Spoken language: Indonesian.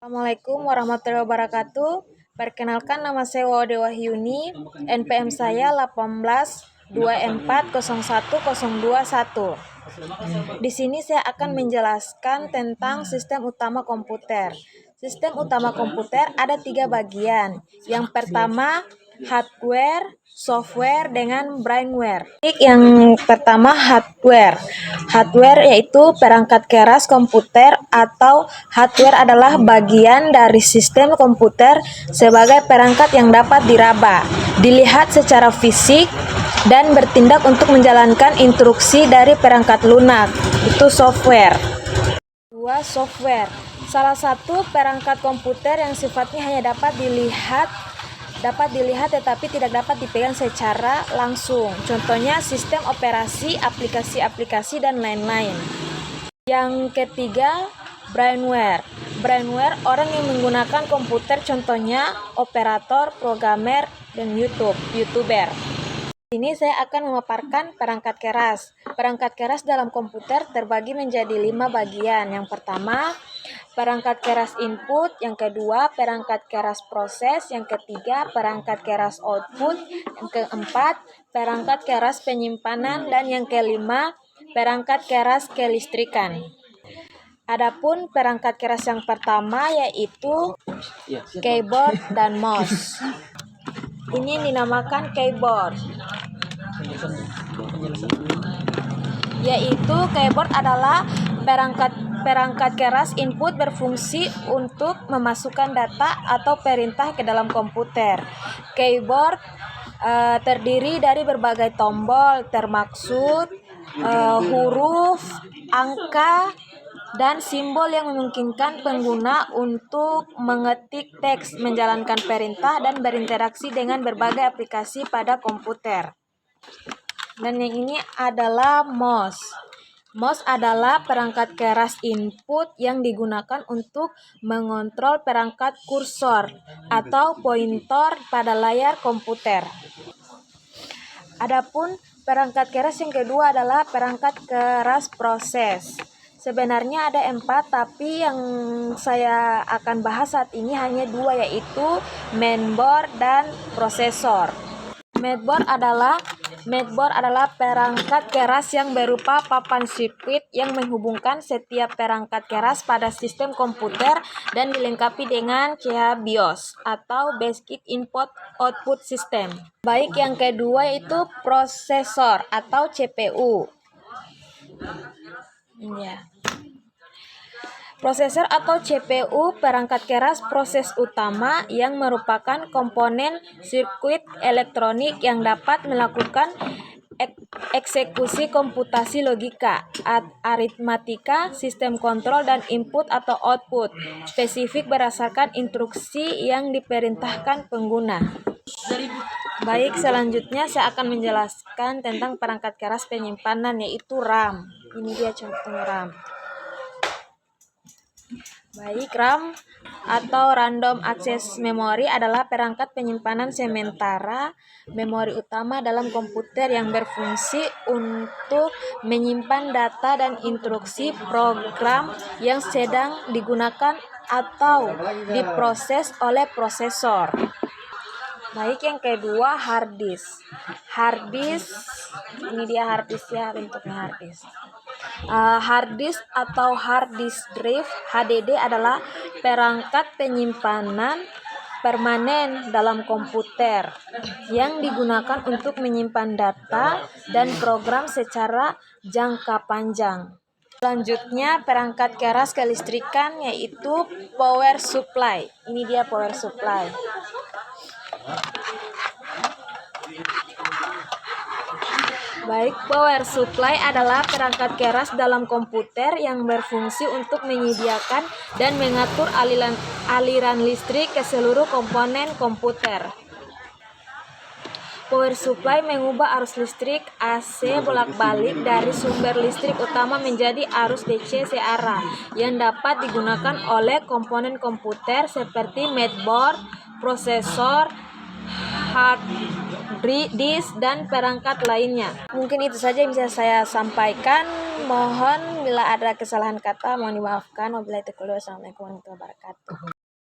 Assalamualaikum warahmatullahi wabarakatuh. Perkenalkan, nama saya Wode Wahyuni, NPM saya 18240101. Di sini saya akan menjelaskan tentang sistem utama komputer. Sistem utama komputer ada 3 bagian. Yang pertama, hardware, software, dengan brainware. Yang pertama, hardware. Hardware yaitu perangkat keras komputer, atau hardware adalah bagian dari sistem komputer sebagai perangkat yang dapat diraba, dilihat secara fisik, dan bertindak untuk menjalankan instruksi dari perangkat lunak. Itu software. 2. Software. Salah satu perangkat komputer yang sifatnya hanya dapat dilihat tetapi tidak dapat dipegang secara langsung. Contohnya sistem operasi, aplikasi-aplikasi, dan lain-lain. Yang ketiga, brainware. Brainware orang yang menggunakan komputer, contohnya operator, programmer, dan YouTuber. Ini saya akan memaparkan perangkat keras. Perangkat keras dalam komputer terbagi menjadi 5 bagian. Yang pertama, perangkat keras input. Yang kedua, perangkat keras proses. Yang ketiga, perangkat keras output. Yang keempat, perangkat keras penyimpanan. Dan yang kelima, perangkat keras kelistrikan. Adapun perangkat keras yang pertama yaitu keyboard dan mouse. Ini dinamakan keyboard. Yaitu keyboard adalah perangkat keras input berfungsi untuk memasukkan data atau perintah ke dalam komputer. Keyboard terdiri dari berbagai tombol, termaksud huruf, angka, dan simbol yang memungkinkan pengguna untuk mengetik teks, menjalankan perintah, dan berinteraksi dengan berbagai aplikasi pada komputer. Dan yang ini adalah mouse. Mouse adalah perangkat keras input yang digunakan untuk mengontrol perangkat kursor atau pointer pada layar komputer. Adapun perangkat keras yang kedua adalah perangkat keras proses. Sebenarnya ada 4, tapi yang saya akan bahas saat ini hanya 2, yaitu mainboard dan prosesor. Mainboard adalah perangkat keras yang berupa papan sirkuit yang menghubungkan setiap perangkat keras pada sistem komputer dan dilengkapi dengan CH BIOS atau Basic Input Output System. Baik, yang kedua yaitu prosesor atau CPU. Prosesor atau CPU perangkat keras proses utama yang merupakan komponen sirkuit elektronik yang dapat melakukan eksekusi komputasi logika, aritmatika, sistem kontrol, dan input atau output spesifik berdasarkan instruksi yang diperintahkan pengguna. Baik, selanjutnya saya akan menjelaskan tentang perangkat keras penyimpanan yaitu RAM. Ini dia contohnya RAM. Baik, RAM atau Random Access Memory adalah perangkat penyimpanan sementara memori utama dalam komputer yang berfungsi untuk menyimpan data dan instruksi program yang sedang digunakan atau diproses oleh prosesor. Baik, yang kedua hard disk. Hard disk, ini dia hard disk ya, bentuknya hard disk. Hard disk atau hard disk drive HDD adalah perangkat penyimpanan permanen dalam komputer yang digunakan untuk menyimpan data dan program secara jangka panjang. Selanjutnya perangkat keras kelistrikan yaitu power supply. Ini dia power supply. Baik, power supply adalah perangkat keras dalam komputer yang berfungsi untuk menyediakan dan mengatur aliran listrik ke seluruh komponen komputer. Power supply mengubah arus listrik AC bolak-balik dari sumber listrik utama menjadi arus DC searah yang dapat digunakan oleh komponen komputer seperti mainboard, prosesor, hard disk, dan perangkat lainnya. Mungkin itu saja yang bisa saya sampaikan. Mohon bila ada kesalahan kata mohon dimaafkan. Wabillahi taufiq wal hidayah. Assalamualaikum warahmatullahi wabarakatuh.